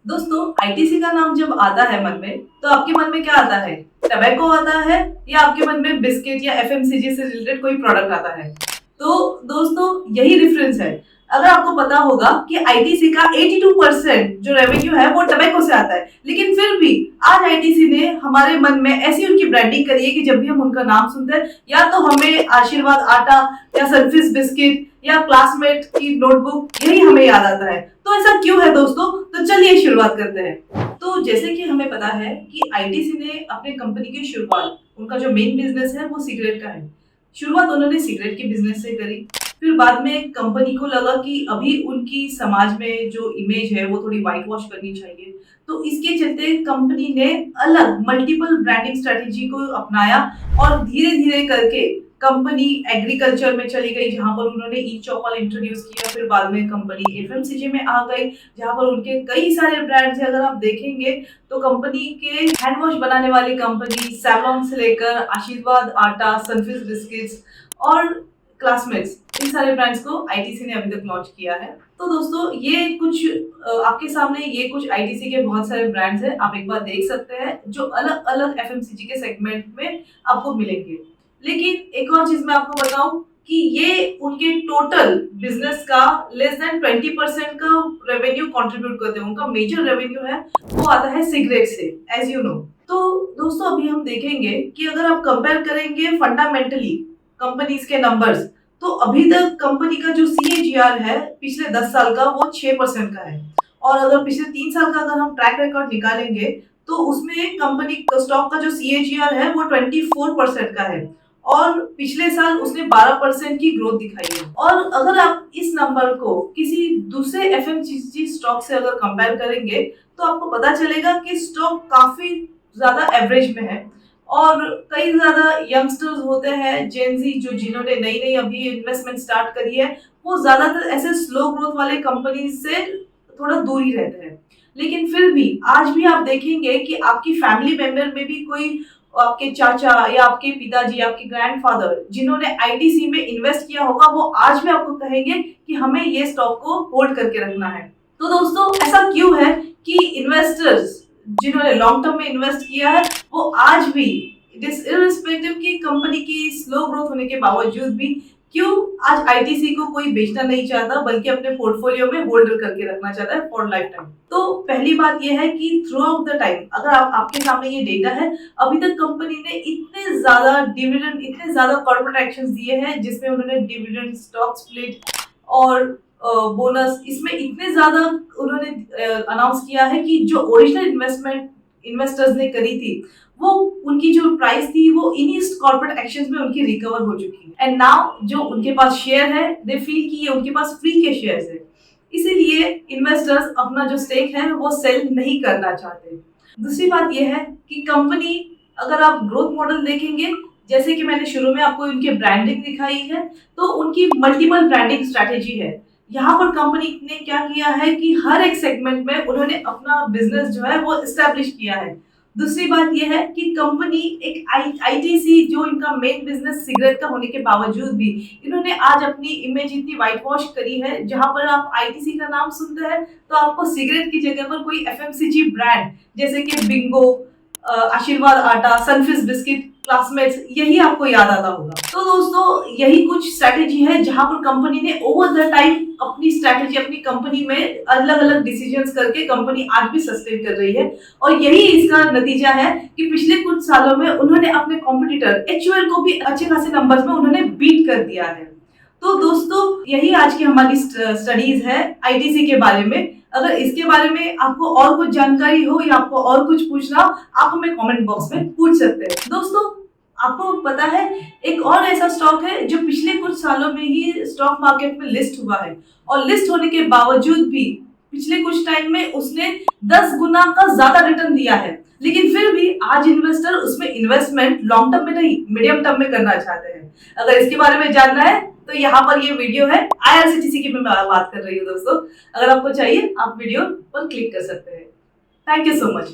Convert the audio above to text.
दोस्तों, आईटीसी का नाम जब आता है मन में, तो आपके मन में क्या आता है? टबैको आता है या आपके मन में बिस्किट या एफएमसीजी से रिलेटेड कोई प्रोडक्ट आता है? तो दोस्तों, यही डिफरेंस है। अगर आपको पता होगा कि आईटीसी का 82% जो रेवेन्यू है वो टबैको से आता है, लेकिन फिर भी आज आईटीसी ने हमारे मन में ऐसी उनकी ब्रांडिंग करी है कि जब भी हम उनका नाम सुनते हैं, या तो हमें आशीर्वाद आटा या सनफीस्ट बिस्किट या क्लासमेट की नोटबुक यही हमें याद आता है। तो ऐसा क्यों है दोस्तों? तो चलिए शुरुआत करते हैं। तो जैसे कि हमें पता है कि आईटीसी ने अपने कंपनी की शुरुआत, उनका जो मेन बिजनेस है वो सिगरेट का है। शुरुआत उन्होंने सिगरेट के बिजनेस से करी। फिर बाद में कंपनी को लगा कि अभी उनकी समाज में जो इमेज है वो थोड़ी व्हाइट वॉश करनी चाहिए। तो इसके चलते कंपनी ने अलग मल्टीपल ब्रांडिंग स्ट्रेटेजी को अपनाया और धीरे धीरे करके कंपनी एग्रीकल्चर में चली गई, जहां पर उन्होंने ई चौपाल इंट्रोड्यूस किया। फिर बाद में कंपनी एफएमसीजी में आ गई, जहां पर उनके कई सारे ब्रांड्स हैं। अगर आप देखेंगे तो कंपनी के हैंड वॉश बनाने वाली कंपनी सैवलॉन से लेकर आशीर्वाद आटा, सनफीस्ट बिस्किट्स और क्लासमेट्स, इन सारे ब्रांड्स को आईटीसी ने अभी तक लॉन्च किया है। तो दोस्तों, ये कुछ आपके सामने ये कुछ आईटीसी के बहुत सारे ब्रांड्स हैं, आप एक बार देख सकते हैं, जो अलग अलग एफएमसीजी के सेगमेंट में आपको मिलेंगे। लेकिन एक और चीज मैं आपको बताऊं कि ये उनके टोटल बिजनेस का लेस देन 20% का रेवेन्यू कंट्रीब्यूट करते हैं। उनका मेजर रेवेन्यू है वो आता है सिगरेट से, एज यू नो। तो दोस्तों, अभी हम देखेंगे कि अगर आप कंपेयर करेंगे फंडामेंटली कंपनीज के नंबर्स, तो अभी तक कंपनी का जो सीएजीआर है पिछले 10 साल का वो 6% का है। और अगर पिछले 3 साल का अगर हम ट्रैक रिकॉर्ड निकालेंगे, तो उसमें कंपनी का स्टॉक का जो सीएजीआर है वो 24% का है। और पिछले साल उसने 12% की ग्रोथ दिखाई है। और अगर आप इस नंबर को किसी दूसरे एफएमसीजी स्टॉक से अगर कंपेयर करेंगे, तो आपको पता चलेगा कि स्टॉक काफी ज्यादा एवरेज में है। और कई ज्यादा यंगस्टर्स होते हैं, जेनजी, जो जिन्होंने नई नई अभी इन्वेस्टमेंट स्टार्ट करी है, वो ज्यादातर ऐसे स्लो ग्रोथ वाले कंपनी से थोड़ा दूर ही रहते हैं। लेकिन फिर भी आज भी आप देखेंगे कि आपकी फैमिली मेंबर में भी कोई, आपके चाचा या आपके पिताजी, आपके ग्रैंडफादर जिन्होंने आईटीसी में इन्वेस्ट किया होगा, वो आज भी आपको कहेंगे कि हमें ये स्टॉक को होल्ड करके रखना है। तो दोस्तों, ऐसा क्यों है कि इन्वेस्टर्स जिन्होंने लॉन्ग टर्म में इन्वेस्ट किया है, वो आज भी इर्रिस्पेक्टिव की कंपनी की स्लो ग्रोथ होने के बावजूद भी क्यों आज आईटीसी को कोई बेचना नहीं चाहता, बल्कि अपने पोर्टफोलियो में होल्ड करके रखना चाहता है फॉर लाइफ टाइम। तो पहली बात यह है कि थ्रू आउट द टाइम, अगर आपके सामने ये डेटा है, अभी तक कंपनी ने इतने ज्यादा डिविडेंड, इतने ज्यादा कॉर्पोरेट एक्शंस दिए हैं, जिसमें उन्होंने डिविडेंड, स्टॉक स्प्लिट और बोनस, इसमें इतने ज्यादा उन्होंने अनाउंस किया है कि जो ओरिजिनल इन्वेस्टमेंट इन्वेस्टर्स ने करी थी, वो उनकी जो प्राइस थी वो इन्हीं कॉर्पोरेट एक्शंस में उनकी रिकवर हो चुकी है। एंड नाउ जो उनके पास शेयर है, दे फील कि ये उनके पास फ्री के शेयर्स है, इसीलिए इन्वेस्टर्स अपना जो स्टेक है वो सेल नहीं करना चाहते। दूसरी बात यह है कि कंपनी, अगर आप ग्रोथ मॉडल देखेंगे, जैसे कि मैंने शुरू में आपको उनकी ब्रांडिंग दिखाई है, तो उनकी मल्टीपल ब्रांडिंग स्ट्रेटेजी है। यहाँ पर कंपनी ने क्या किया है कि हर एक सेगमेंट में उन्होंने अपना बिजनेस जो है वो एस्टेब्लिश किया है। दूसरी बात यह है कि कंपनी एक आईटीसी, जो इनका मेन बिजनेस सिगरेट का होने के बावजूद भी, इन्होंने आज अपनी इमेज इतनी व्हाइट वॉश करी है। जहां पर आप आईटीसी का नाम सुनते हैं, तो आपको सिगरेट की जगह पर कोई एफएमसीजी ब्रांड जैसे कि बिंगो, आशीर्वाद आटा, सनफीस्ट बिस्किट, क्लासमेट्स, यही आपको याद आता होगा। तो दोस्तों, यही कुछ स्ट्रैटेजी है जहां पर कंपनी ने ओवर द टाइम अपनी स्ट्रैटेजी, अपनी कंपनी में अलग अलग डिसीजंस करके कंपनी आज भी सस्टेन कर रही है। और यही इसका नतीजा है कि पिछले कुछ सालों में उन्होंने अपने कॉम्पिटिटर एचयूएल को भी अच्छे खासे नंबर्स में उन्होंने बीट कर दिया है। तो दोस्तों, यही आज की हमारी स्टडीज है आईटीसी के बारे में। अगर इसके बारे में आपको और कुछ जानकारी हो या आपको और कुछ पूछना हो, आप हमें कमेंट बॉक्स में पूछ सकते हैं। दोस्तों, आपको पता है एक और ऐसा स्टॉक है जो पिछले कुछ सालों में ही स्टॉक मार्केट में लिस्ट हुआ है, और लिस्ट होने के बावजूद भी पिछले कुछ टाइम में उसने 10 गुना का ज्यादा रिटर्न दिया है। लेकिन फिर भी आज इन्वेस्टर उसमें इन्वेस्टमेंट लॉन्ग टर्म में नहीं, मीडियम टर्म में करना चाहते हैं। अगर इसके बारे में जानना है तो यहाँ पर ये वीडियो है, आईआरसीटीसी की मैं बात कर रही हूँ दोस्तों। अगर आपको चाहिए, आप वीडियो पर क्लिक कर सकते हैं। Thank you so much.